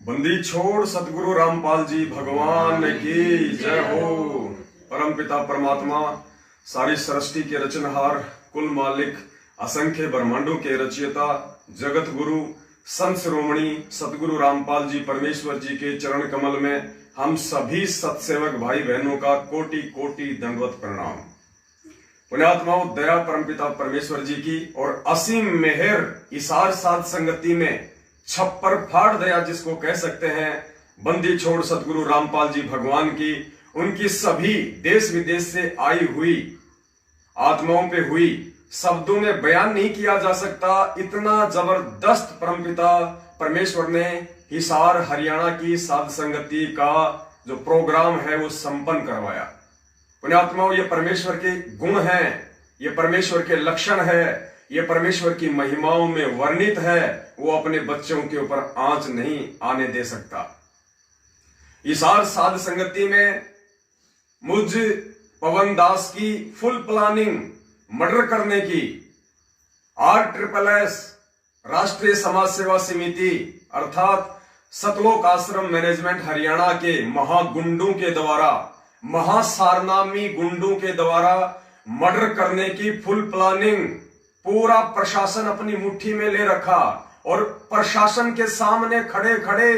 बंदी छोड़ सतगुरु रामपाल जी भगवान की जय हो। परम पिता परमात्मा, सारी सृष्टि के रचनहार, कुल मालिक, असंख्य ब्रह्मांडों के रचयिता, जगत गुरु, संत शिरोमणि सतगुरु रामपाल जी परमेश्वर जी के चरण कमल में हम सभी सत्सेवक भाई बहनों का कोटि कोटि दंडवत प्रणाम। पुण्यात्माओं, दया परमपिता परमेश्वर जी की और असीम मेहर इसार साध संगति में छप्पर फाड़ दया जिसको कह सकते हैं, बंदी छोड़ सतगुरु रामपाल जी भगवान की, उनकी सभी देश विदेश से आई हुई आत्माओं पे हुई, शब्दों में बयान नहीं किया जा सकता। इतना जबरदस्त परमपिता परमेश्वर ने हिसार हरियाणा की साध संगति का जो प्रोग्राम है वो संपन्न करवाया। पुण्यात्माओं, ये परमेश्वर के गुण हैं, ये परमेश्वर के लक्षण है, ये परमेश्वर की महिमाओं में वर्णित है। वो अपने बच्चों के ऊपर आंच नहीं आने दे सकता। हिसार साध संगति में मुझ पवन दास की फुल प्लानिंग मर्डर करने की RSSS राष्ट्रीय समाज सेवा समिति अर्थात सतलोक आश्रम मैनेजमेंट हरियाणा के महागुंडों के द्वारा, महासारनामी गुंडों के द्वारा मर्डर करने की फुल प्लानिंग पूरा प्रशासन अपनी मुट्ठी में ले रखा और प्रशासन के सामने खड़े खड़े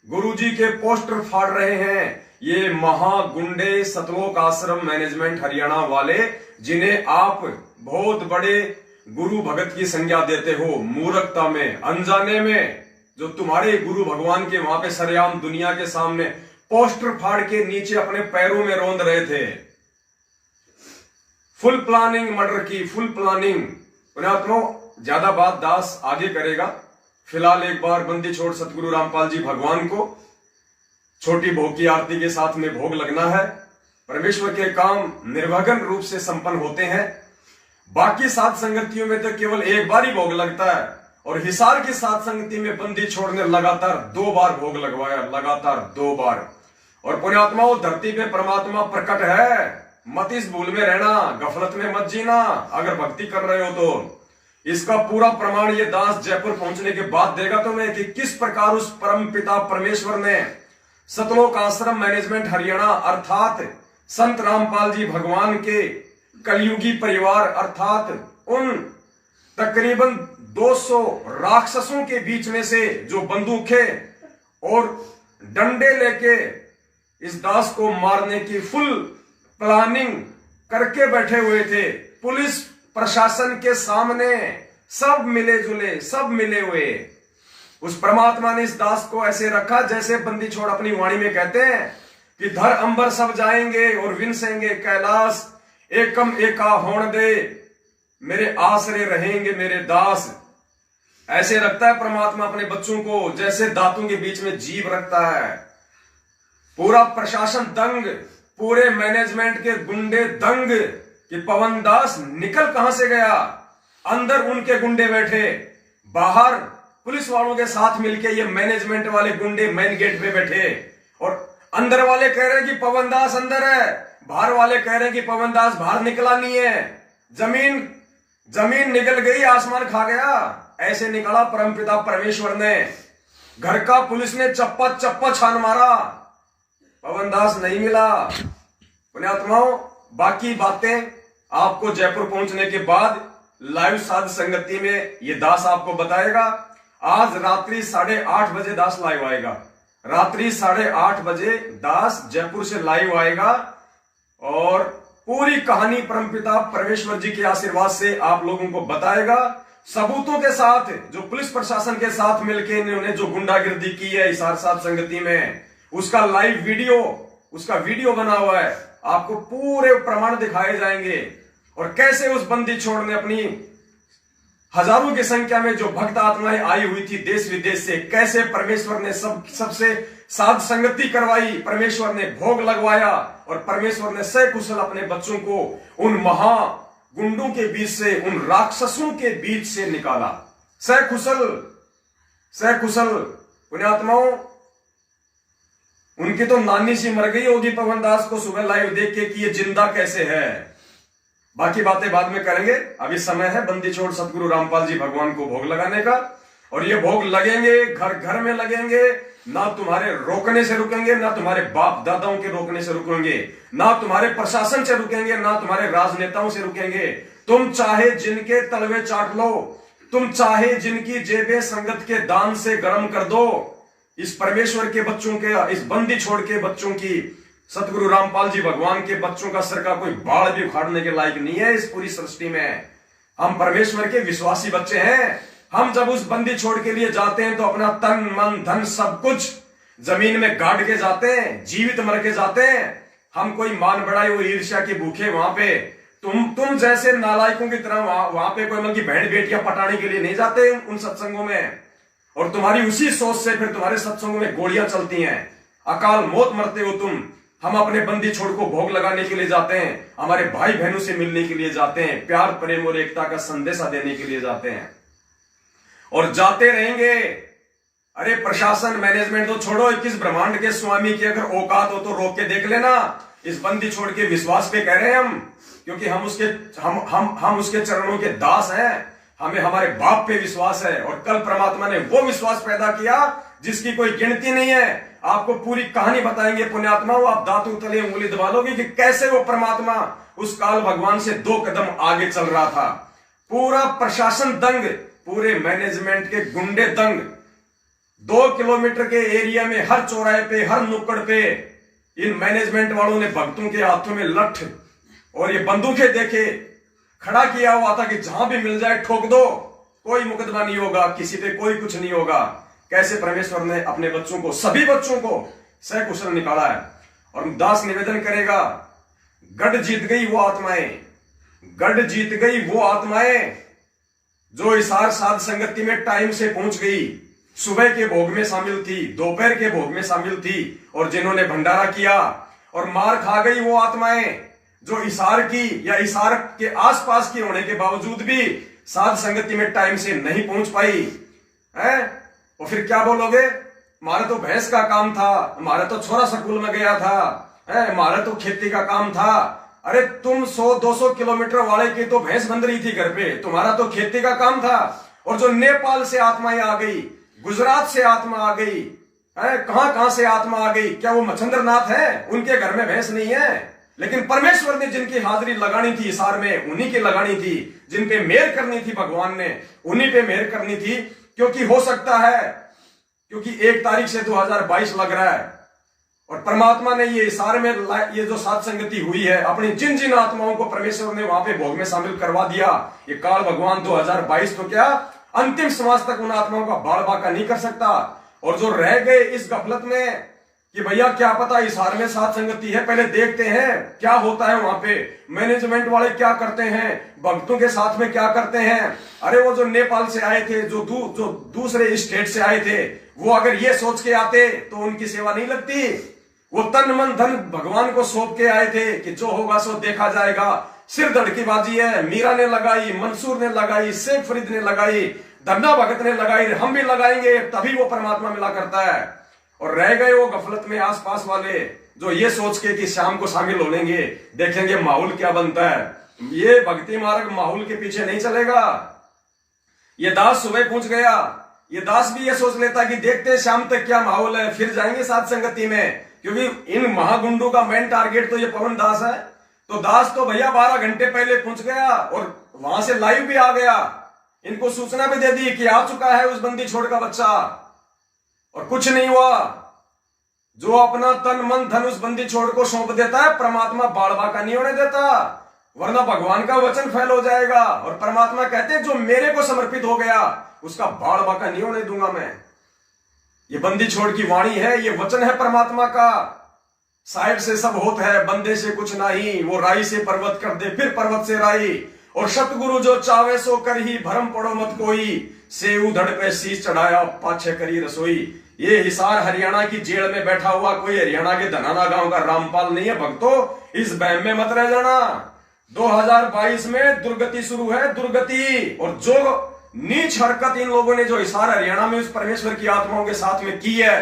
गुरुजी के पोस्टर फाड़ रहे हैं ये महागुंडे सतलोक आश्रम मैनेजमेंट हरियाणा वाले, जिन्हें आप बहुत बड़े गुरु भगत की संज्ञा देते हो। मूर्खता में, अनजाने में, जो तुम्हारे गुरु भगवान के वहां पे सरेआम दुनिया के सामने पोस्टर फाड़ के नीचे अपने पैरों में रोंद रहे थे। फुल प्लानिंग मर्डर की, फुल प्लानिंग। पुण्यात्माओं, ज्यादा बात दास आगे करेगा। फिलहाल एक बार बंदी छोड़ सतगुरु रामपाल जी भगवान को छोटी भोग की आरती के साथ में भोग लगना है। परमेश्वर के काम निर्विघ्न रूप से संपन्न होते हैं। बाकी सात संगतियों में तो केवल एक बार ही भोग लगता है, और हिसार की सात संगति में बंदी छोड़ ने लगातार 2 बार भोग लगवाया, लगातार 2 बार। और पुण्यात्माओं, धरती पे परमात्मा प्रकट है, मत इस भूल में रहना, गफलत में मत जीना अगर भक्ति कर रहे हो तो। इसका पूरा प्रमाण ये दास जयपुर पहुंचने के बाद देगा तुम्हें कि किस प्रकार उस परम पिता परमेश्वर ने सतलोक आश्रम मैनेजमेंट हरियाणा अर्थात संत रामपाल जी भगवान के कलयुगी परिवार अर्थात उन तकरीबन 200 राक्षसों के बीच में से जो बंदूकें और डंडे लेके इस दास को मारने की फुल प्लानिंग करके बैठे हुए थे। पुलिस प्रशासन के सामने सब मिले जुले, सब मिले हुए। उस परमात्मा ने इस दास को ऐसे रखा जैसे बंदी छोड़ अपनी वाणी में कहते हैं कि धर अंबर सब जाएंगे और विनसेंगे कैलाश, एकम एका होण दे मेरे आसरे रहेंगे मेरे दास। ऐसे रखता है परमात्मा अपने बच्चों को जैसे दांतों के बीच में जीभ रखता है। पूरा प्रशासन दंग, पूरे मैनेजमेंट के गुंडे दंग कि पवन दास निकल कहां से गया। अंदर उनके गुंडे बैठे, बाहर पुलिस वालों के साथ मिलके ये मैनेजमेंट वाले गुंडे मेन गेट पे बैठे, और अंदर वाले कह रहे हैं कि पवन दास अंदर है, बाहर वाले कह रहे हैं कि पवन दास बाहर निकला नहीं है। जमीन निकल गई, आसमान खा गया। ऐसे निकला परमपिता परमेश्वर ने। घर का पुलिस ने चप्पा चप्पा छान मारा, पवन दास नहीं मिला। पुण्यात्माओं, बाकी बातें आपको जयपुर पहुंचने के बाद लाइव साध संगति में ये दास आपको बताएगा। आज रात्रि 8:30 बजे दास लाइव आएगा। रात्रि 8:30 बजे दास जयपुर से लाइव आएगा और पूरी कहानी परमपिता परमेश्वर जी के आशीर्वाद से आप लोगों को बताएगा, सबूतों के साथ। जो पुलिस प्रशासन के साथ मिलकर इन्होंने जो गुंडागिर्दी की है हिसार साध संगति में, उसका लाइव वीडियो, उसका वीडियो बना हुआ है। आपको पूरे प्रमाण दिखाए जाएंगे, और कैसे उस बंदी छोड़ ने अपनी हजारों की संख्या में जो भक्त आत्माएं आई हुई थी देश विदेश से, कैसे परमेश्वर ने सबसे साध संगति करवाई, परमेश्वर ने भोग लगवाया, और परमेश्वर ने सकुशल अपने बच्चों को उन महा गुंडों के बीच से, उन राक्षसों के बीच से निकाला। सकुशल। पुण्यात्माओं, उनकी तो नानी सी मर गई होगी पवन दास को सुबह लाइव देख के कि ये जिंदा कैसे है। बाकी बातें बाद में करेंगे, अभी समय है बंदी छोड़ सतगुरु रामपाल जी भगवान को भोग लगाने का। और ये भोग लगेंगे, घर घर में लगेंगे। ना तुम्हारे रोकने से रुकेंगे, ना तुम्हारे बाप दादाओं के रोकने से रुकेंगे, ना तुम्हारे प्रशासन से रुकेंगे, ना तुम्हारे राजनेताओं से रुकेंगे। तुम चाहे जिनके तलवे चाट लो, तुम चाहे जिनकी जेबें संगत के दान से गर्म कर दो। इस परमेश्वर के बच्चों के, इस बंदी छोड़ के बच्चों की, सतगुरु रामपाल जी भगवान के बच्चों का सर का कोई बाल भी उखाड़ने के लायक नहीं है इस पूरी सृष्टि में। हम परमेश्वर के विश्वासी बच्चे हैं। हम जब उस बंदी छोड़ के लिए जाते हैं तो अपना तन मन धन सब कुछ जमीन में गाड़ के जाते हैं, जीवित मर के जाते हैं। हम कोई मान बढ़ाई और ईर्ष्या के भूखे वहां पे तुम जैसे नालायकों की तरह वहां पे कोई मतलब की बहन बेटियां पटाने के लिए नहीं जाते उन सत्संगों में। और तुम्हारी उसी सोच से फिर तुम्हारे सत्संगों में गोलियां चलती हैं, अकाल मौत मरते हो तुम। हम अपने बंदी छोड़ को भोग लगाने के लिए जाते हैं, हमारे भाई बहनों से मिलने के लिए जाते हैं, प्यार प्रेम और एकता का संदेशा देने के लिए जाते हैं और जाते रहेंगे। अरे प्रशासन मैनेजमेंट तो छोड़ो, किस ब्रह्मांड के स्वामी की अगर औकात हो तो रोक के देख लेना। इस बंदी छोड़ के विश्वास पे कह रहे हैं हम, क्योंकि हम उसके चरणों के दास हैं। हमें हमारे बाप पे विश्वास है और कल परमात्मा ने वो विश्वास पैदा किया जिसकी कोई गिनती नहीं है। आपको पूरी कहानी बताएंगे पुण्यात्माओं, आप दांतों तले उंगली दबा लोगे कि कैसे वो परमात्मा उस काल भगवान से 2 कदम आगे चल रहा था। पूरा प्रशासन दंग, पूरे मैनेजमेंट के गुंडे दंग। 2 किलोमीटर के एरिया में हर चौराहे पे, हर नुक्कड़ पे इन मैनेजमेंट वालों ने भक्तों के हाथों में लठ और ये बंदूकें देखे खड़ा किया हुआ था कि जहां भी मिल जाए ठोक दो, कोई मुकदमा नहीं होगा, किसी पे कोई कुछ नहीं होगा। कैसे परमेश्वर ने अपने बच्चों को, सभी बच्चों को सकुशल निकाला है। और दास निवेदन करेगा, गढ़ जीत गई वो आत्माएं, गढ़ जीत गई वो आत्माएं जो हिसार साध संगति में टाइम से पहुंच गई, सुबह के भोग में शामिल थी, दोपहर के भोग में शामिल थी और जिन्होंने भंडारा किया। और मार खा गई वो आत्माएं जो हिसार की या हिसार के आसपास की होने के बावजूद भी साध संगति में टाइम से नहीं पहुंच पाई है। और फिर क्या बोलोगे, हमारा तो भैंस का काम था, हमारा तो छोरा स्कूल में गया था, हमारा तो खेती का काम था। अरे तुम 100-200 किलोमीटर वाले की तो भैंस बंध रही थी घर पे, तुम्हारा तो खेती का काम था। और जो नेपाल से आत्माएं आ गई, गुजरात से आत्मा आ गई, कहां से आत्मा आ गई, क्या वो मच्छंद्रनाथ है? उनके घर में भैंस नहीं है, लेकिन परमेश्वर ने जिनकी हाजिरी लगानी थी हिसार में, उन्हीं की लगानी थी। जिन पे मेहर करनी थी भगवान ने, उन्हीं पे मेहर करनी थी। क्योंकि हो सकता है, क्योंकि 1 तारीख से 2022 लग रहा है और परमात्मा ने ये हिसार में ये जो साध संगति हुई है, अपनी जिन जिन आत्माओं को परमेश्वर ने वहां पे भोग में शामिल करवा दिया, ये काल भगवान 2022 तो क्या अंतिम समाज तक उन आत्माओं का बाल बाका नहीं कर सकता। और जो रह गए इस गफलत में कि भैया क्या पता हिसार में साध संगति है, पहले देखते हैं क्या होता है वहां पे, मैनेजमेंट वाले क्या करते हैं, भक्तों के साथ में क्या करते हैं। अरे वो जो नेपाल से आए थे, जो दूसरे स्टेट से आए थे, वो अगर ये सोच के आते तो उनकी सेवा नहीं लगती। वो तन मन धन भगवान को सौंप के आए थे कि जो होगा सो देखा जाएगा। सिर धड़कीबाजी है, मीरा ने लगाई, मंसूर ने लगाई, शेख फरीद ने लगाई, धन्ना भगत ने लगाई, हम भी लगाएंगे, तभी वो परमात्मा मिला करता है। और रह गए वो गफलत में आसपास वाले जो ये सोच के कि शाम को शामिल हो लेंगे, देखेंगे माहौल क्या बनता है। ये भक्ति मार्ग माहौल के पीछे नहीं चलेगा। ये दास सुबह पहुंच गया, ये दास भी ये सोच लेता कि देखते हैं शाम तक क्या माहौल है, फिर जाएंगे साध संगति में। क्योंकि इन महागुंडों का मेन टारगेट तो ये पवन दास है। तो दास तो भैया 12 घंटे पहले पहुंच गया और वहां से लाइव भी आ गया, इनको सूचना भी दे दी कि आ चुका है उस बंदी छोड़ का बच्चा। और कुछ नहीं हुआ। जो अपना तन मन धन उस बंदी छोड़ को सौंप देता है, परमात्मा बाड़ बाका नहीं होने देता, वरना भगवान का वचन फैल हो जाएगा। और परमात्मा कहते हैं जो मेरे को समर्पित हो गया उसका बाड़ बाका नहीं होने दूंगा मैं। ये बंदी छोड़ की वाणी है, ये वचन है परमात्मा का। साइड से सब होता है, बंदे से कुछ नहीं। वो राई से पर्वत कर दे, फिर पर्वत से राई। और सतगुरु जो चावे सो कर ही, भरम पड़ो मत कोई। से उधड़ पे शीश चढ़ाया, पाछे करी रसोई। ये हिसार हरियाणा की जेल में बैठा हुआ कोई हरियाणा के धनाना गांव का रामपाल नहीं है भक्तों, इस बहम में मत रह जाना। 2022 में दुर्गति शुरू है, दुर्गति। और जो नीच हरकत इन लोगों ने जो हिसार हरियाणा में उस परमेश्वर की आत्माओं के साथ में की है,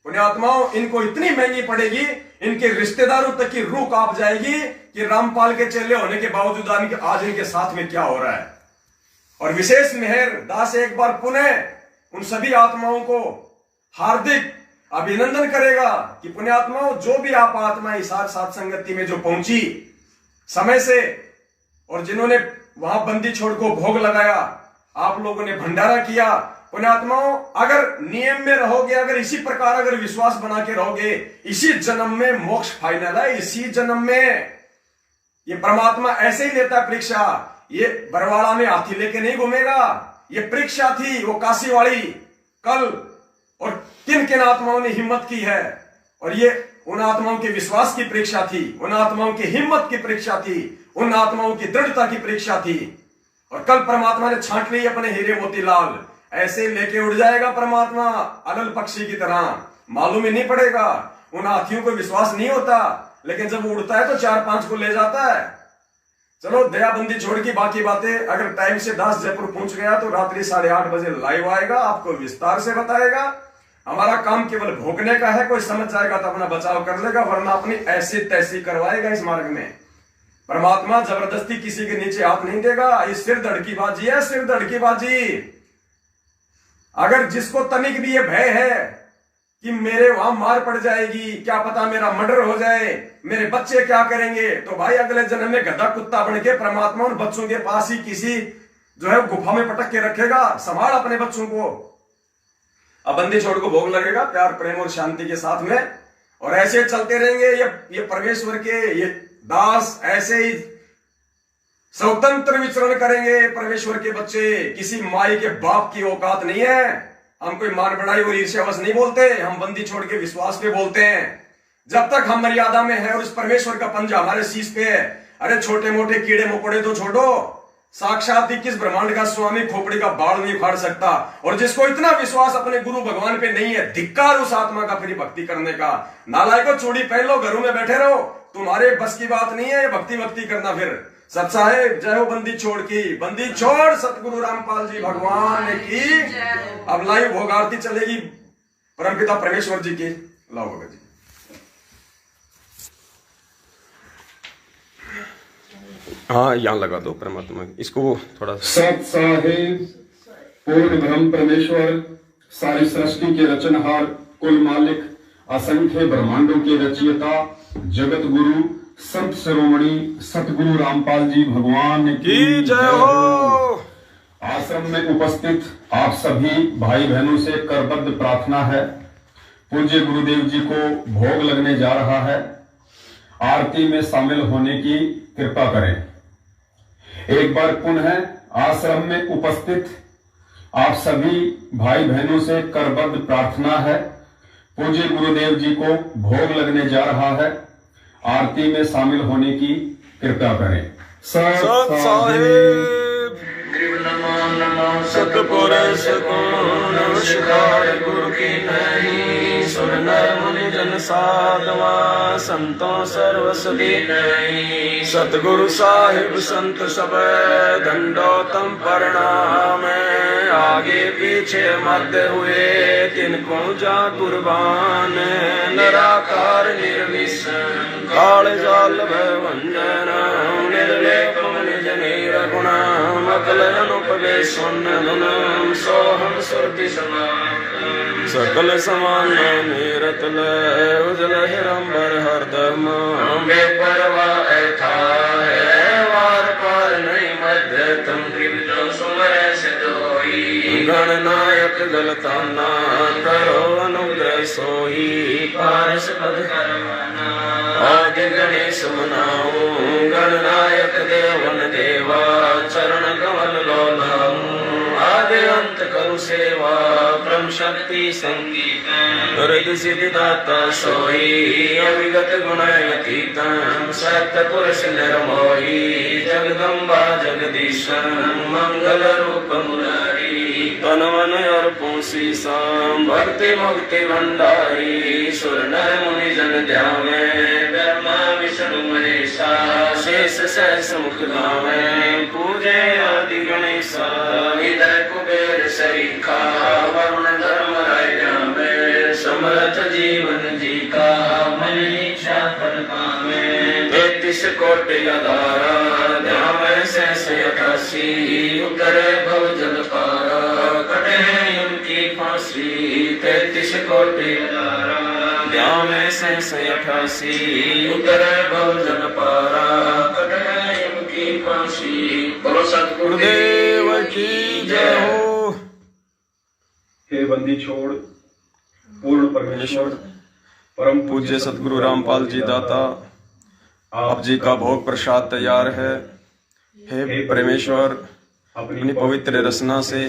पुण्यात्माओं, इनको इतनी महंगी पड़ेगी, इनके रिश्तेदारों तक की रूह कांप जाएगी कि रामपाल के चेले होने के बावजूद आज इनके साथ में क्या हो रहा है। और विशेष मेहर दास एक बार पुनः उन सभी आत्माओं को हार्दिक अभिनंदन करेगा कि पुण्यात्माओं, जो भी आप आत्मा इस साथ संगति में जो पहुंची समय से और जिन्होंने वहां बंदी छोड़ को भोग लगाया, आप लोगों ने भंडारा किया, पुण्यात्माओं अगर नियम में रहोगे, अगर इसी प्रकार अगर विश्वास बना के रहोगे, इसी जन्म में मोक्ष फाइनल है। इसी जन्म में ये परमात्मा ऐसे ही लेता है परीक्षा। ये बरवाड़ा में हाथी लेके नहीं घूमेगा। ये परीक्षा थी वो काशी वाली कल, और किन किन आत्माओं ने हिम्मत की है, और ये उन आत्माओं के विश्वास की परीक्षा थी, उन आत्माओं की हिम्मत की परीक्षा थी, उन आत्माओं की दृढ़ता की परीक्षा थी। और कल परमात्मा ने छांट ली अपने हीरे मोतीलाल, ऐसे लेके उड़ जाएगा परमात्मा अलल पक्षी की तरह, मालूम ही नहीं पड़ेगा। उन हाथियों को विश्वास नहीं होता, लेकिन जब उड़ता है तो 4-5 को ले जाता है। चलो दयाबंदी छोड़ की बाकी बातें, अगर टाइम से दास जयपुर पहुंच गया तो रात्रि 8:30 बजे लाइव आएगा, आपको विस्तार से बताएगा। हमारा काम केवल भोगने का है, कोई समझ जाएगा तो अपना बचाव कर लेगा, वरना अपनी ऐसी तैसी करवाएगा। इस मार्ग में परमात्मा जबरदस्ती किसी के नीचे हाथ नहीं देगा। ये सिर धड़की बाजी है, सिर धड़की बाजी। अगर जिसको तनिक भी ये भय है कि मेरे वहां मार पड़ जाएगी, क्या पता मेरा मर्डर हो जाए, मेरे बच्चे क्या करेंगे, तो भाई अगले जन्म में गधा कुत्ता बन के परमात्मा उन बच्चों के पास ही किसी जो है गुफा में पटक के रखेगा। संभाल अपने बच्चों को। अब बंदी छोड़ को भोग लगेगा प्यार प्रेम और शांति के साथ में, और ऐसे चलते रहेंगे। ये परमेश्वर के ये दास ऐसे ही स्वतंत्र विचरण करेंगे। परमेश्वर के बच्चे, किसी माई के बाप की औकात नहीं है। हम कोई मार बढ़ाई और ईर्ष्यावश नहीं बोलते, हम बंदी छोड़ के विश्वास पे बोलते हैं। जब तक हम मर्यादा में है और इस परमेश्वर का पंजा हमारे शीश पे है, अरे छोटे मोटे कीड़े मकोड़े तो छोड़ो, साक्षात 21 ब्रह्मांड का स्वामी खोपड़ी का बाल नहीं फाड़ सकता। और जिसको इतना विश्वास अपने गुरु भगवान पे नहीं है, धिक्कार उस आत्मा का फिर भक्ति करने का। नालायको चूड़ी पहन लो, घरों में बैठे रहो, तुम्हारे बस की बात नहीं है भक्ति करना। फिर सत साहेब जय हो बंदी छोड़ की, बंदी छोड़ सतगुरु रामपाल जी भगवान की। अब लाइव भोग आरती चलेगी परमपिता परमेश्वर जी की। लाओ भगत जी। हाँ यहाँ लगा दो परमात्मा, इसको थोड़ा। सत साहेब पूर्ण ब्रह्म परमेश्वर, सारी सृष्टि के रचनहार, कुल मालिक, असंख्य ब्रह्मांडों के रचयिता, जगत गुरु संत शिरोमणि सतगुरु रामपाल जी भगवान की जय हो। आश्रम में उपस्थित आप सभी भाई बहनों से करबद्ध प्रार्थना है, पूज्य गुरुदेव जी को भोग लगने जा रहा है, आरती में शामिल होने की कृपा करें। एक बार पुनः आश्रम में उपस्थित आप सभी भाई बहनों से करबद्ध प्रार्थना है, पूज्य गुरुदेव जी को भोग लगने जा रहा है, आरती में शामिल होने की कृपा करें। सत साहिब सतपुरुष को नमस्कार गुरु की नहीं, सुर नर मुनि जन साधवा संतों सर्वसदी नहीं। सतगुरु साहिब संत सब दंडोतम प्रणाम, आगे पीछे मध्य हुए तिनको जा कुर्बान। निराकार निर्विशन काल जाल भवंजन, निर्लेप निज निरगुण अकल अनुपवेश धुनम। सोहम सुरति समान सकल समान मेरत उजल हिरंबर हरदम। बेपरवाह था है वार पार नहीं मध्य तुम जो सुमर से दोई। गणनायक गलताना करो अनुग्रह सोई, पारस पद करवाना आदि गणेश मनाऊं। गणनायक देवन देवा चरण कमल लोलाऊं। आदि अंत करु सेवा ब्रह्म शक्ति संगीतम। हृदय सिद्धि दाता सोई, अविगत गुण अतीतम। सत्य पुरुष निर्मोही, जगदम्बा जगदीशम। मंगल रूप मुरारी, तन मन अर्पण शीशम। भक्ति मुक्ति भंडारी, सुर नर मुनि जन ध्यावे। ब्रह्मा विष्णु महेशा, शेष सहस मुख गावे। पूजे आदि गणेशा, हृदय कुबेर सरीखा। वरुण धर्म राय जावे, समर्थ जीवन जी का। मन इच्छा फल पावे, 33 कोटि अधारा। ध्यान सहस 88, उतरे भव जल पारा। कटे उनकी 33 कोटि ब्यामे से 88 उतरे बहुजन पारा की फांसी। बोलो सतगुरुदेव की जय हो। हे बंदी छोड़ पूर्ण परमेश्वर परम पूज्य सतगुरु रामपाल जी दाता, आप जी का भोग प्रसाद तैयार है। हे परमेश्वर, अपनी पवित्र रचना से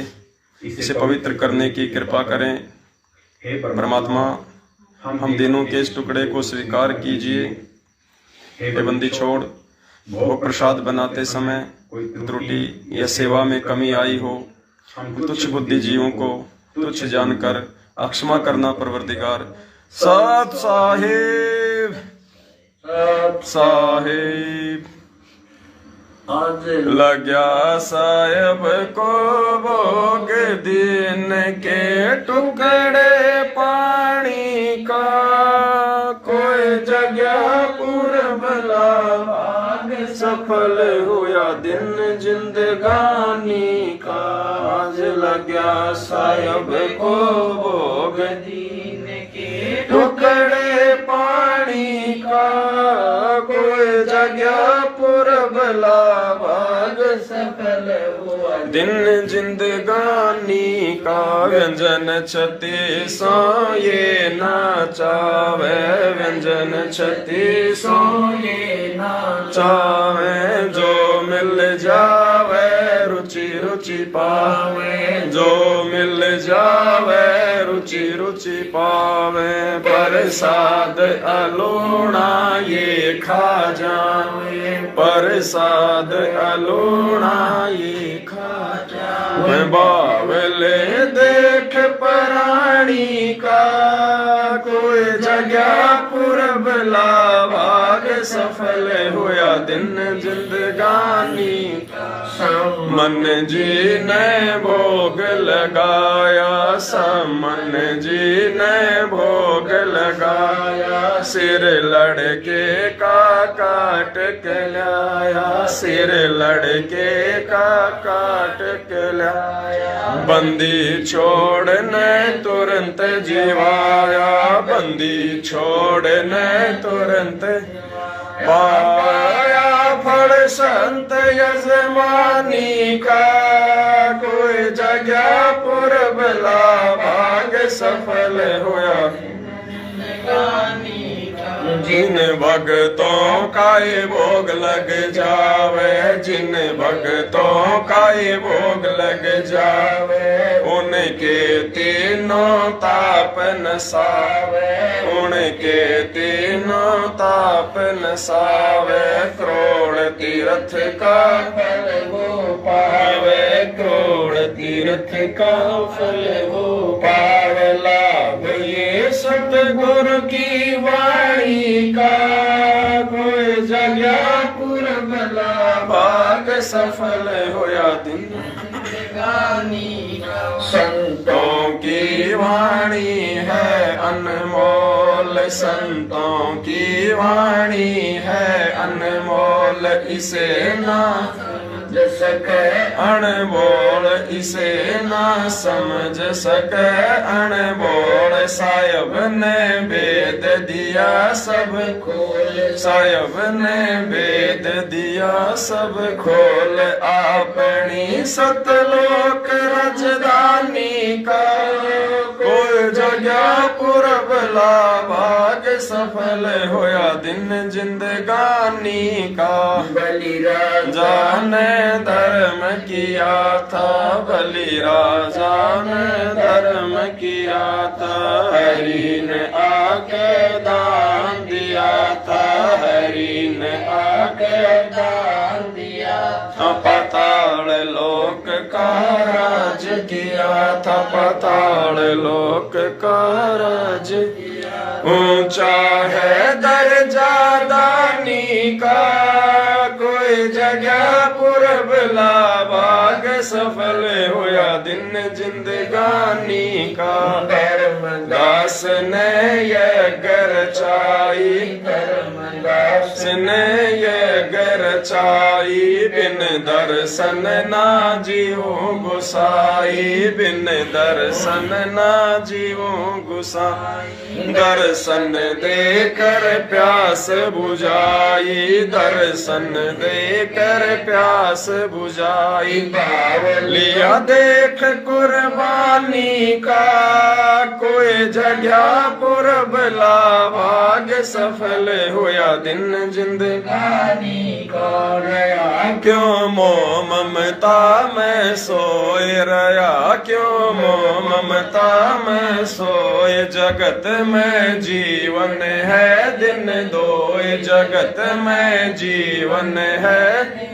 इसे पवित्र करने की कृपा करें। हे परमात्मा, हम दिनों के इस टुकड़े को स्वीकार कीजिए। हे बंदी छोड़, भोग प्रसाद बनाते समय कोई त्रुटि या सेवा में कमी आई हो, तुच्छ बुद्धि जीवों को तुच्छ जानकर अक्षमा करना परवरदिगार। सत साहिब, सत साहिब। आज लग्या साहेब को भोग दिन के टुकड़े पानी का, कोई जगह पूर्वला भाग सफल हुआ दिन जिंदगानी का। आज लग्या साहेब को भोग दिन के टुकड़े पानी का, कोई जगह पूर्वला भाग सफल हुआ दिन जिंदगानी का। व्यंजन 36 ये नाचावे, व्यंजन 36 ये नाचावे। जो मिल जावे रुचि रुचि पावे, जो मिल जावे रुचि रुचि पावे। प्रसाद अलोड़ा ये खा जावे, प्रसाद अलोड़ा ये खा जावे। बावले देख प्राणी का, कोई जगह पूर्वला भाग सफल हुआ दिन जिंदगानी का। मन जी ने भोग लगाया, समन जी ने भोग लगाया। सिर लड़के का काट के लाया, सिर लड़के का काट के लाया। बंदी छोड़ने तुरंत जीवाया, बंदी छोड़ने तुरंत पाया। फल संत यजमानी का, कोई जगह पूर्वला भाग सफल हुआ जिन भक्तों का ये भोग लग जावे, जिन भक्तों का ये भोग लग जावे। उनके तीनों ताप नसावे, उनके तीनों ताप नसावे। करोड़ तीर्थ का फल वो पावे, करोड़ तीर्थ का फल वो पावे। लाभ ये सतगुरु की वाणी का, कोई जगह पूर्वला भाग सफल होया दिन जिंदगानी का। संतों की वाणी है अनमोल, संतों की वाणी है अनमोल। इसे ना समझ सके अनमोल, इसे ना समझ सके अनमोल। साहिब ने वेद दिया सब खोल, साहिब ने वेद दिया सब खोल। अपनी सतलोक राजधानी का, कोई जगह पूर्वला भाग सफल होया दिन जिंदगानी का। बलि राजा ने धर्म किया था, बलि राजा ने धर्म किया था। हरि ने आके दान दिया था, हरि ने आके दान दिया था। पाताल लोक का राज किया था, पाताल लोक का राज। ऊंचा है दर्जा दानी का, कोई जगह पूर्वला भाग सफल होया दिन जिंदगानी का। धर्मदास ने ये गरचाई, धर्मदास ने ये गरचाई। बिन दर्शन ना जीवो गोसाई, बिन दर्शन ना जीवो गोसाई। दर्शन देकर प्यास बुझाई, दर्शन देकर प्यास बुझाई। लिया देख कुर्बानी का कोई जगह पुरबला, भाग्य सफल होया दिन जिंदगानी का। क्यों मोह ममता में सोए रया, क्यों मोह ममता में सोए। जगत में जीवन है दिन दोए, जगत में जीवन है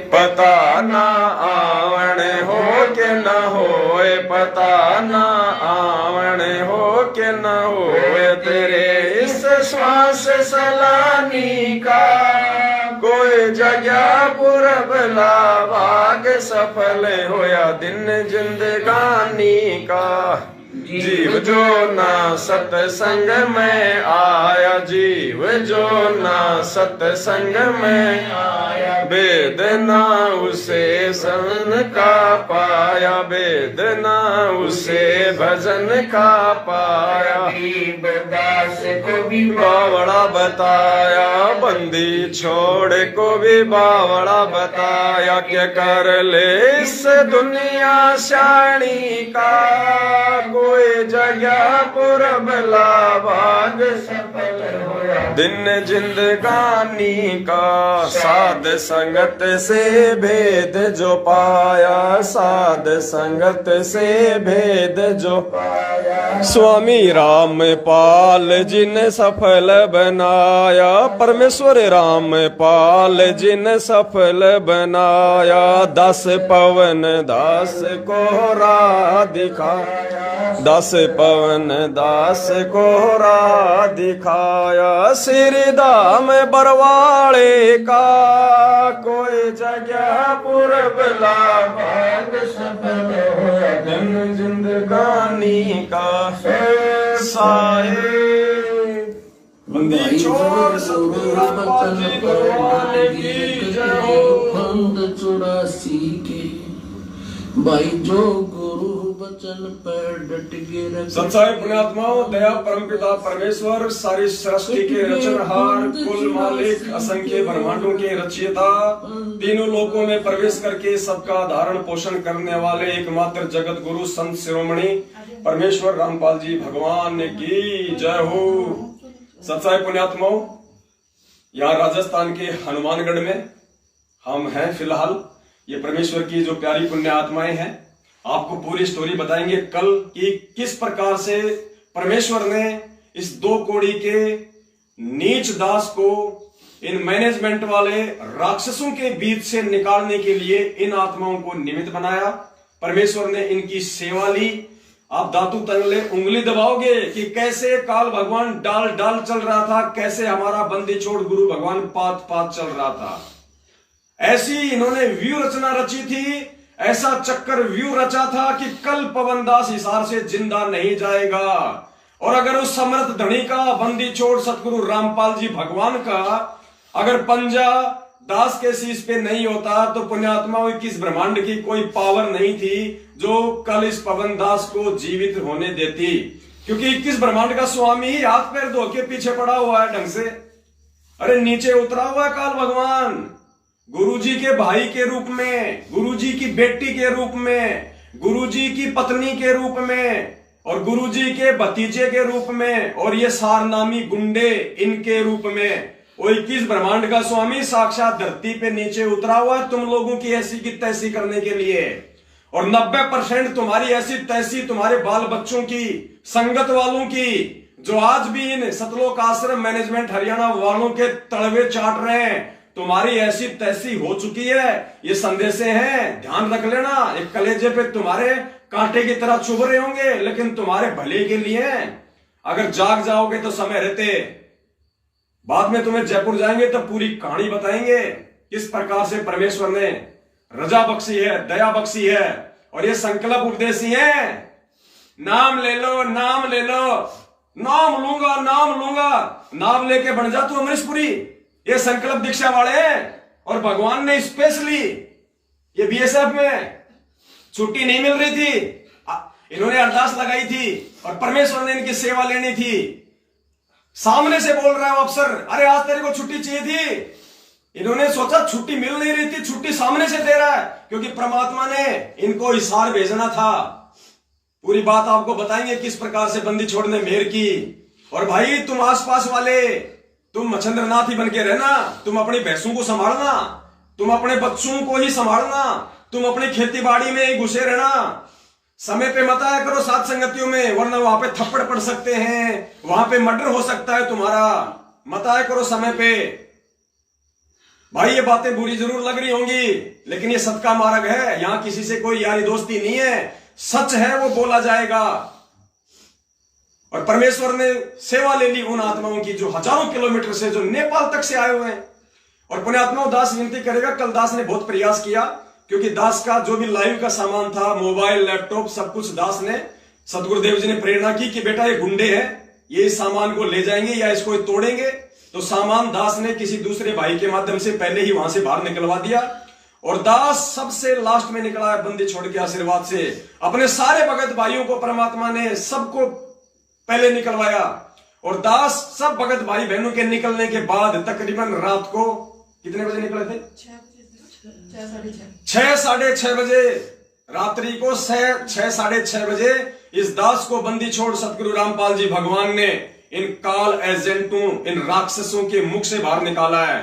पता ना आवण हो के न होए, पता ना आवण हो के न होए। तेरे इस श्वास सलानी का कोई जगह पुरबला, भाग सफल होया दिन जिंदगानी का। जीव जो ना सत्संग में आया, जीव जो ना सत्संग में आया। वेद ना उसे सन का पाया, वेद ना उसे भजन का पाया। दास को भी बावड़ा बताया, बंदी छोड़ को भी बावड़ा बताया। क्या कर ले इस दुनिया शानी का कोई जगह पुरबला, भाग सफल होया दिन जिंदगानी का। साध संगत से भेद जो पाया, साध संगत से भेद जो पाया। स्वामी राम पाल जिन सफल बनाया, परमेश्वर राम पाल जिन सफल बनाया। 10 पवन दास को राह दिखाया, 10 पवन दास को राह दिखाया। श्री धाम बरवाड़े का कोई जगह पुरबला, भाग सफल होया दिन जिंदगानी का। साए बंदी छोड़ सतगुरु रामपाल जी भगवान की जय हो। फंद 84 के भाई जो गुरु वचन पर डट के सच्चाई पुण्यात्माओं, दया परमपिता परमेश्वर, सारी सृष्टि के रचनहार, कुल मालिक, असंख्य ब्रह्मांडों के रचयिता, तीनों लोकों में प्रवेश करके सबका धारण पोषण करने वाले एकमात्र जगत गुरु संत शिरोमणि परमेश्वर रामपाल जी भगवान की जय हो। सच्चाई पुण्यात्माओं, यहाँ राजस्थान के हनुमानगढ़ में हम हैं फिलहाल। ये परमेश्वर की जो प्यारी पुण्य आत्माएं हैं, आपको पूरी स्टोरी बताएंगे कल कि किस प्रकार से परमेश्वर ने इस 2 कोड़ी के नीच दास को इन मैनेजमेंट वाले राक्षसों के बीच से निकालने के लिए इन आत्माओं को निमित्त बनाया। परमेश्वर ने इनकी सेवा ली। आप दातू तंगले उंगली दबाओगे कि कैसे काल भगवान डाल डाल चल रहा था, कैसे हमारा बंदी छोड़ गुरु भगवान पात पात चल रहा था। ऐसी इन्होंने व्यू रचना रची थी, ऐसा चक्कर व्यू रचा था कि कल पवनदास हिसार से जिंदा नहीं जाएगा। और अगर उस समर्थ धनी का, बंदी छोड़ सतगुरु रामपाल जी भगवान का अगर पंजा दास के शीश पे नहीं होता तो पुण्यात्माओं की इस ब्रह्मांड की कोई पावर नहीं थी जो कल इस पवन दास को जीवित होने देती। क्योंकि 21 ब्रह्मांड का स्वामी ही हाथ पैर धो के पीछे पड़ा हुआ है ढंग से। अरे नीचे उतरा हुआ है काल भगवान, गुरुजी के भाई के रूप में, गुरुजी की बेटी के रूप में, गुरुजी की पत्नी के रूप में और गुरुजी के भतीजे के रूप में, और ये सारनामी गुंडे इनके रूप में। वो 21 ब्रह्मांड का स्वामी साक्षात धरती पे नीचे उतरा हुआ है तुम लोगों की ऐसी की तैसी करने के लिए। और 90% तुम्हारी ऐसी तैसी तुम्हारे बाल बच्चों की, संगत वालों की, जो आज भी इन सतलोक आश्रम मैनेजमेंट हरियाणा वालों के तलवे चाट रहे हैं, तुम्हारी ऐसी तैसी हो चुकी है। ये संदेशे हैं, ध्यान रख लेना। एक कलेजे पे तुम्हारे कांटे की तरह चुभ रहे होंगे, लेकिन तुम्हारे भले के लिए। अगर जाग जाओगे तो समय रहते। बाद में तुम्हें जयपुर जाएंगे तो पूरी कहानी बताएंगे किस प्रकार से परमेश्वर ने रजा बख्शी है, दया बख्शी है। और ये संकल्प उपदेशी है, नाम ले लो, नाम ले लो, नाम लूंगा, नाम लूंगा, नाम लेके बन जा तू अमरीशपुरी। ये संकल्प दीक्षा वाले हैं। और भगवान ने स्पेशली ये बीएसएफ में छुट्टी नहीं मिल रही थी, इन्होंने अरदास लगाई थी और परमेश्वर ने इनकी सेवा लेनी थी। सामने से बोल रहा है वो अफसर, अरे आज तेरे को छुट्टी चाहिए थी। इन्होंने सोचा छुट्टी मिल नहीं रही थी, छुट्टी सामने से दे रहा है, क्योंकि परमात्मा ने इनको हिसार भेजना था। पूरी बात आपको बताएंगे किस प्रकार से बंदी छोड़ने मेहर की। और भाई तुम आसपास वाले, तुम मच्छिंद्रनाथ ही बन के रहना, तुम अपनी भैंसों को संभालना, तुम अपने बच्चों को ही संभालना, तुम अपनी खेती बाड़ी में ही घुसे रहना। समय पे मत आया करो साथ संगतियों में, वरना वहां पे थप्पड़ पड़ सकते हैं, वहां पे मर्डर हो सकता है तुम्हारा। मत आया करो समय पे। भाई ये बातें बुरी जरूर लग रही होंगी, लेकिन ये सत्य का मार्ग है। यहां किसी से कोई यारी दोस्ती नहीं है, सच है वो बोला जाएगा। और परमेश्वर ने सेवा ले ली उन आत्माओं की जो हजारों किलोमीटर से, जो नेपाल तक से आए हुए हैं। और पुण्यात्माओं, दास विनती करेगा, कल दास ने बहुत प्रयास किया, क्योंकि दास का जो भी लाइव का सामान था, मोबाइल, लैपटॉप, सब कुछ दास ने, सतगुरुदेव जी ने प्रेरणा की कि बेटा ये गुंडे हैं, ये इस सामान को ले जाएंगे या इसको तोड़ेंगे। तो सामान दास ने किसी दूसरे भाई के माध्यम से पहले ही वहां से बाहर निकलवा दिया। और दास सबसे लास्ट में निकला है बंदी छोड़ के आशीर्वाद से। अपने सारे भगत भाइयों को परमात्मा ने सबको पहले निकलवाया। और दास सब भगत भाई बहनों के निकलने के बाद तकरीबन रात को कितने बजे निकले थे? 6 साढ़े 6 बजे रात्रि को 6 साढ़े 6 बजे इस दास को बंदी छोड़ सतगुरु रामपाल जी भगवान ने इन काल एजेंटों, इन राक्षसों के मुख से बाहर निकाला है।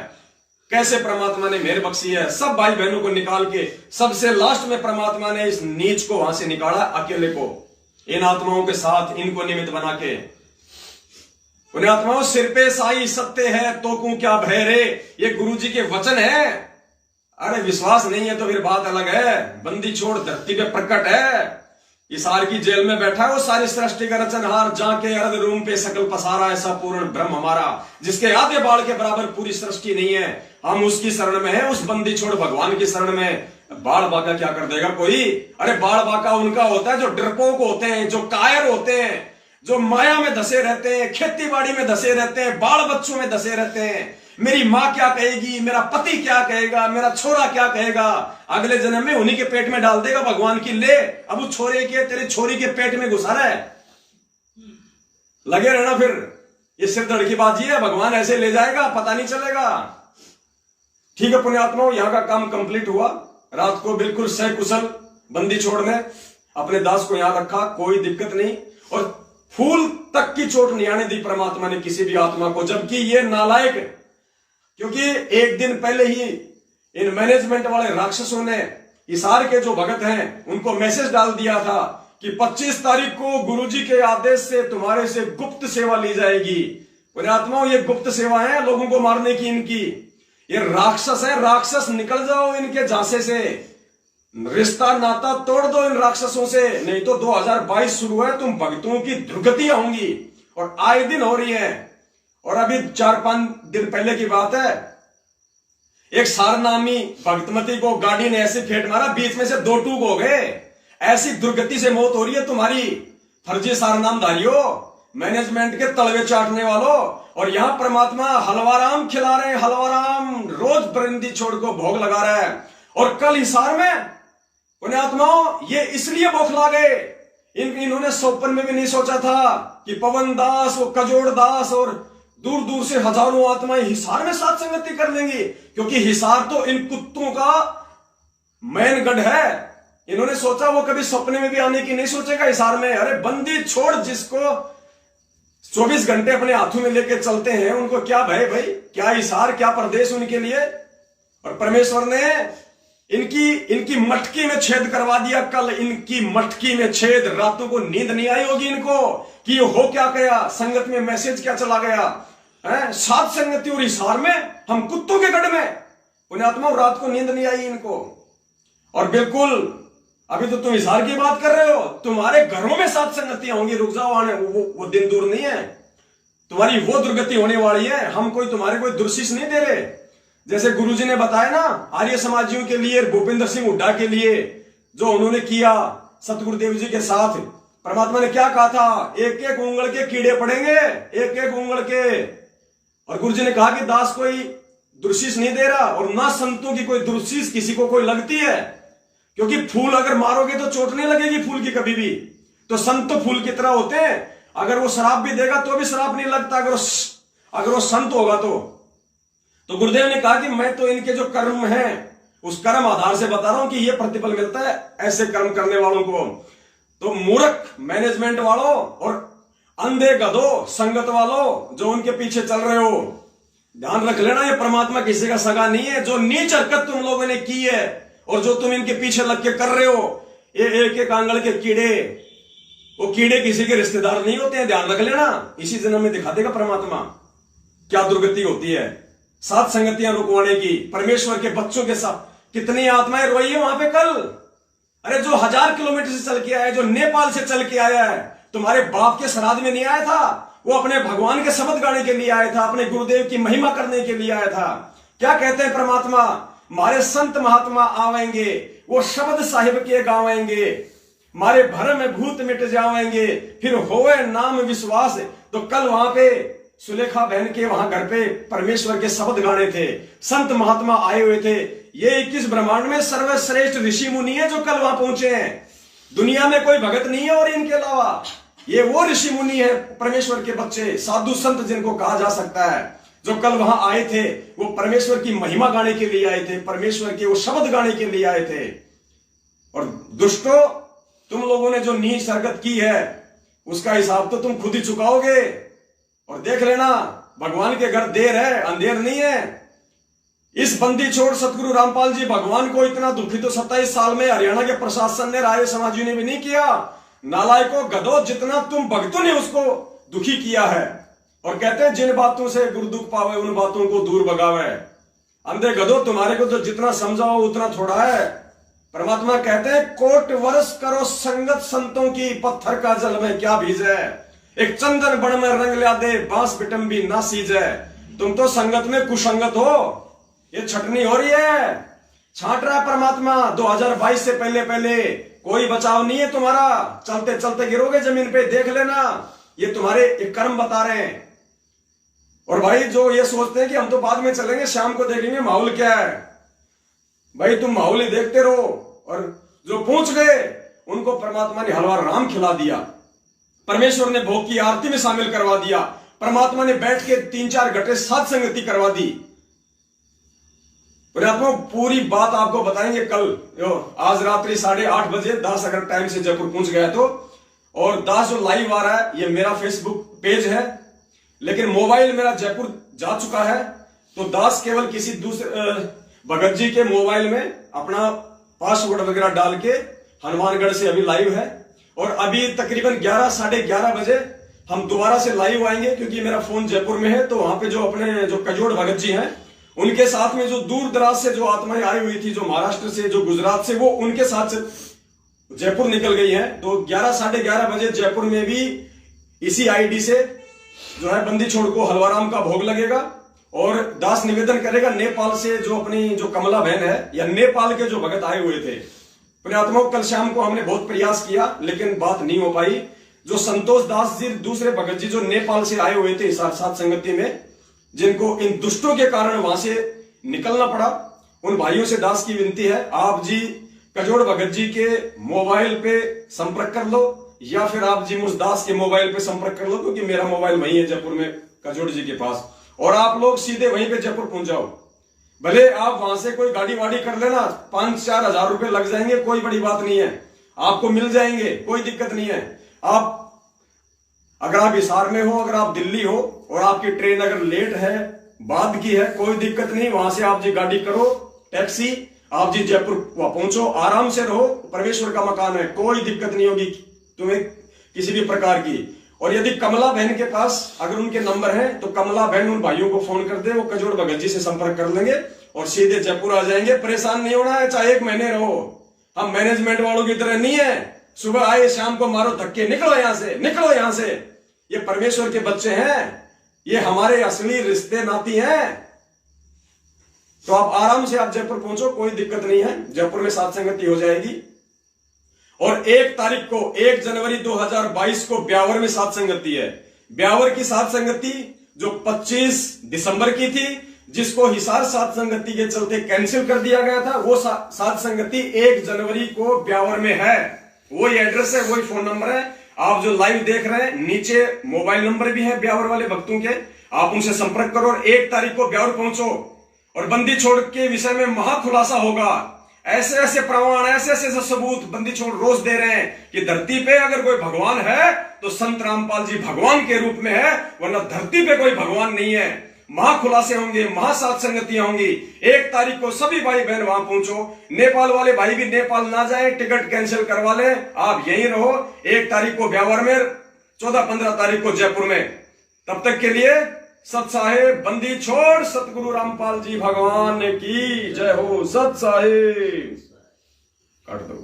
कैसे परमात्मा ने मेहर बख्शी है। सब भाई बहनों को निकाल के सबसे लास्ट में परमात्मा ने इस नीच को वहां से निकाला, अकेले को, इन आत्माओं के साथ, इनको निमित्त बना के। उन्हें आत्माओं, सिर पे साई सत्य है तो को क्या भय रे, ये गुरु जी के वचन है। अरे विश्वास नहीं है तो फिर बात अलग है। बंदी छोड़ धरती पे प्रकट है, हिसार की जेल में बैठा है वो सारी सृष्टि का रचनहार, जाके अर्ध रूम पे सकल पसारा, ऐसा पूर्ण ब्रह्म हमारा, जिसके आधे बाल के बराबर पूरी सृष्टि नहीं है। हम उसकी शरण में है, उस बंदी छोड़ भगवान की शरण में। बाल बाका क्या कर देगा कोई? अरे बाल बाका उनका होता है जो डरपोक होते हैं, जो कायर होते हैं, जो माया में धसे रहते हैं, खेती बाड़ी में धसे रहते हैं, बाल बच्चों में धसे रहते हैं। मेरी माँ क्या कहेगी, मेरा पति क्या कहेगा, मेरा छोरा क्या कहेगा, अगले जन्म में उन्हीं के पेट में डाल देगा भगवान की। ले अब उस छोरे के, तेरी छोरी के पेट में घुसा रहा है, लगे रहना। फिर ये सिर धड़ की बाजी है, भगवान ऐसे ले जाएगा, पता नहीं चलेगा। ठीक है पुण्यात्माओं, यहां का काम कंप्लीट हुआ। रात को बिल्कुल सकुशल बंदी छोड़ने अपने दास को यहां रखा, कोई दिक्कत नहीं। और फूल तक की चोट नहीं आने दी परमात्मा ने किसी भी आत्मा को, जबकि ये नालायक, क्योंकि एक दिन पहले ही इन मैनेजमेंट वाले राक्षसों ने हिसार के जो भगत हैं उनको मैसेज डाल दिया था कि 25 तारीख को गुरुजी के आदेश से तुम्हारे से गुप्त सेवा ली जाएगी। पुण्यात्माओं, ये गुप्त सेवा है लोगों को मारने की इनकी। ये राक्षस है, राक्षस निकल जाओ इनके झांसे से, रिश्ता नाता तोड़ दो इन राक्षसों से, नहीं तो 2022 शुरू है, तुम भक्तों की दुर्गतियां होंगी और आए दिन हो रही है। और अभी 4-5 दिन पहले की बात है, एक सारनामी भक्तमती को गाड़ी ने ऐसे फेंट मारा, बीच में से 2 टूक हो गए। ऐसी दुर्गति से मौत हो रही है तुम्हारी फर्जी सारनामधारियों, मैनेजमेंट के तलवे चाटने वालों। और यहां परमात्मा हलवाराम खिला रहे हैं, हलवाराम रोज बंदी छोड़ को भोग लगा रहा है। और कल हिसार में पुण्यात्माओं ये इसलिए बौखला गए, इन्होंने सौपन में भी नहीं सोचा था कि पवन दास, वो कजोड़ दास और दूर दूर से हजारों आत्माएं हिसार में साथ संगति कर लेंगी, क्योंकि हिसार तो इन कुत्तों का मैनगढ़ है। इन्होंने सोचा वो कभी सपने में भी आने की नहीं सोचेगा हिसार में। अरे बंदी छोड़ जिसको 24 घंटे अपने हाथों में लेके चलते हैं, उनको क्या भय भाई, क्या हिसार, क्या प्रदेश उनके लिए। और परमेश्वर ने इनकी मटकी में छेद करवा दिया। कल इनकी मटकी में छेद, रातों को नींद नहीं आई होगी इनको कि ये हो क्या गया, संगत में मैसेज क्या चला गया है, सात संगति और हिसार में, हम कुत्तों के गढ़ में। पुण्यात्मा, रात को नींद नहीं आई इनको। और बिल्कुल अभी तो तुम हिसार की बात कर रहे हो, तुम्हारे घरों में सात संगतियां होंगी, रुक जाओ आने, वो दिन दूर नहीं है, तुम्हारी वो दुर्गति होने वाली है। हम तुम्हारे कोई दुर्शिष नहीं दे रहे। जैसे गुरुजी ने बताया ना आर्य समाजियों के लिए, भूपेंद्र सिंह हुड्डा के लिए, जो उन्होंने किया सतगुरुदेव जी के साथ, परमात्मा ने क्या कहा था, एक एक उंगल के कीड़े पड़ेंगे, एक एक उंगल के। और गुरुजी ने कहा कि दास कोई दुर्शीष नहीं दे रहा और ना संतों की कोई दुर्शीष किसी को कोई लगती है, क्योंकि फूल अगर मारोगे तो चोट नहीं लगेगी फूल की कभी भी। तो संत तो फूल की तरह होते हैं, अगर वो शराब भी देगा तो भी शराब नहीं लगता अगर वो संत होगा तो गुरुदेव ने कहा कि मैं तो इनके जो कर्म हैं उस कर्म आधार से बता रहा हूं कि ये प्रतिफल मिलता है ऐसे कर्म करने वालों को। तो मूर्ख मैनेजमेंट वालों और अंधे गधों संगत वालों जो उनके पीछे चल रहे हो, ध्यान रख लेना, ये परमात्मा किसी का सगा नहीं है। जो नीच हरकत तुम लोगों ने की है और जो तुम इनके पीछे लग के कर रहे हो, ये एक एक आंगल के कीड़े, वो कीड़े किसी के रिश्तेदार नहीं होते हैं, ध्यान रख लेना। इसी जन्म में दिखा देगा परमात्मा क्या दुर्गति होती है। सात संगतियां रुकवाने की, परमेश्वर के बच्चों के साथ कितनी आत्माएं रोई है वहां पे कल। अरे जो 1000 किलोमीटर से चल के आया है, जो नेपाल से चल के आया है, तुम्हारे बाप के श्राद्ध में नहीं आया था, वो अपने भगवान के शब्द गाने के लिए आया था, अपने गुरुदेव की महिमा करने के लिए आया था। क्या कहते हैं परमात्मा, मारे संत महात्मा आवेंगे, वो शब्द साहिब के गावेंगे, मारे भरम में भूत मिट जावेंगे, फिर होवे नाम विश्वास। तो कल वहां पे सुलेखा बहन के वहां घर पे परमेश्वर के शब्द गाने थे, संत महात्मा आए हुए थे। ये 21 ब्रह्मांड में सर्वश्रेष्ठ ऋषि मुनि है जो कल वहां पहुंचे हैं। दुनिया में कोई भगत नहीं है और इनके अलावा ये वो ऋषि मुनि है, परमेश्वर के बच्चे, साधु संत जिनको कहा जा सकता है, जो कल वहां आए थे। वो परमेश्वर की महिमा गाने के लिए आए थे, परमेश्वर के वो शब्द गाने के लिए आए थे। और दुष्टों, तुम लोगों ने जो नीच हरकत की है उसका हिसाब तो तुम खुद ही चुकाओगे। और देख लेना, भगवान के घर देर है अंधेर नहीं है। इस बंदी छोड़ सतगुरु रामपाल जी भगवान को इतना दुखी तो 27 साल में हरियाणा के प्रशासन ने, राय समाजियों ने भी नहीं किया। नालायकों गधों, जितना तुम भक्तों ने उसको दुखी किया है। और कहते हैं जिन बातों से गुरु दुख पावे उन बातों को दूर भगावे। अंधे गधों, तुम्हारे को तो जितना समझाओ उतना थोड़ा है। परमात्मा कहते हैं कोट वर्ष करो संगत संतों की, पत्थर का जल में क्या भीजे, एक चंदन बण में रंग ला दे, बांस बिटम्बी ना सीजे। तुम तो संगत में कुसंगत हो, ये छटनी हो रही है, छांट रहा है परमात्मा। 2022 से पहले कोई बचाव नहीं है तुम्हारा, चलते चलते गिरोगे जमीन पे, देख लेना। ये तुम्हारे एक कर्म बता रहे हैं। और भाई जो ये सोचते हैं कि हम तो बाद में चलेंगे, शाम को देखेंगे माहौल क्या है, भाई तुम माहौल ही देखते रहो। और जो पहुंच गए उनको परमात्मा ने हलवा राम खिला दिया, परमेश्वर ने भोग की आरती में शामिल करवा दिया, परमात्मा ने बैठ के 3-4 घंटे साथ संगति करवा दी। परमात्मा पूरी बात आपको बताएंगे कल। आज रात्रि 8:30 बजे दास अगर टाइम से जयपुर पहुंच गया तो। और दास जो लाइव आ रहा है ये मेरा फेसबुक पेज है, लेकिन मोबाइल मेरा जयपुर जा चुका है। तो दास केवल किसी दूसरे भगत जी के मोबाइल में अपना पासवर्ड वगैरह डाल के हनुमानगढ़ से अभी लाइव है। और अभी तकरीबन 11 साढ़े 11 बजे हम दोबारा से लाइव आएंगे, क्योंकि मेरा फोन जयपुर में है। तो वहां पे जो अपने जो कजोड़ भगत जी हैं उनके साथ में जो दूर दराज से जो आत्माएं आई हुई थी, जो महाराष्ट्र से, जो गुजरात से, वो उनके साथ से जयपुर निकल गई हैं। तो 11 साढ़े 11 बजे जयपुर में भी इसी आईडी से जो है बंदी छोड़ को हलवाराम का भोग लगेगा। और दास निवेदन करेगा नेपाल से जो अपनी जो कमला बहन है, या नेपाल के जो भगत आए हुए थे पुण्यात्माओं, कल शाम को हमने बहुत प्रयास किया लेकिन बात नहीं हो पाई। जो संतोष दास जी दूसरे भगत जी जो नेपाल से आए हुए थे साथ संगति में, जिनको इन दुष्टों के कारण वहां से निकलना पड़ा, उन भाइयों से दास की विनती है, आप जी कजोड़ भगत जी के मोबाइल पे संपर्क कर लो, या फिर आप जी मुझ दास के मोबाइल पे संपर्क कर लो, क्योंकि मेरा मोबाइल वही है जयपुर में कजोड़ जी के पास। और आप लोग सीधे वहीं पे जयपुर पहुंच जाओ। भले आप वहां से कोई गाड़ी वाड़ी कर लेना, 5-4 हजार रुपए लग जाएंगे, कोई बड़ी बात नहीं है, आपको मिल जाएंगे, कोई दिक्कत नहीं है। आप अगर आप हिसार में हो, अगर आप दिल्ली हो और आपकी ट्रेन अगर लेट है, बाद की है, कोई दिक्कत नहीं, वहां से आप जी गाड़ी करो, टैक्सी, आप जी जयपुर पहुंचो, आराम से रहो, परमेश्वर का मकान है, कोई दिक्कत नहीं होगी तुम्हें किसी भी प्रकार की। और यदि कमला बहन के पास अगर उनके नंबर है तो कमला बहन उन भाइयों को फोन कर दे, वो कजोड़ भगत जी से संपर्क कर लेंगे और सीधे जयपुर आ जाएंगे। परेशान नहीं होना है, चाहे 1 महीने रहो। हम मैनेजमेंट वालों की तरह नहीं है, सुबह आए शाम को मारो धक्के, निकलो यहां से, निकलो यहां से। ये परमेश्वर के बच्चे हैं, ये हमारे असली रिश्ते नाती हैं। तो आप आराम से आप जयपुर पहुंचो, कोई दिक्कत नहीं है, जयपुर में साथ संगति हो जाएगी। और 1 तारीख को 1 जनवरी 2022 को ब्यावर में साथ संगति है। ब्यावर की साथ संगति जो 25 दिसंबर की थी, जिसको हिसार साध संगति के चलते कैंसिल कर दिया गया था, वो साध संगति 1 जनवरी को ब्यावर में है। वही एड्रेस है, वही फोन नंबर है। आप जो लाइव देख रहे हैं, नीचे मोबाइल नंबर भी है ब्यावर वाले भक्तों के, आप उनसे संपर्क करो और 1 तारीख को ब्यावर पहुंचो और बंदी छोड़ के विषय में महाखुलासा होगा। ऐसे ऐसे प्रमाण, ऐसे ऐसे सबूत बंदी छोड़ रोज दे रहे हैं कि धरती पे अगर कोई भगवान है तो संत रामपाल जी भगवान के रूप में है, वरना धरती पे कोई भगवान नहीं है। महाखुलासे होंगे, महासाध संगतियां होंगी। 1 तारीख को सभी भाई बहन वहां पहुंचो। नेपाल वाले भाई भी नेपाल ना जाए, टिकट कैंसिल करवा ले, आप यहीं रहो। 1 तारीख को ब्यावर में, 14-15 तारीख को जयपुर में। तब तक के लिए सत साहेब, बंदी छोड़ सतगुरु रामपाल जी भगवान की जय हो। सत साहेब, काट दो।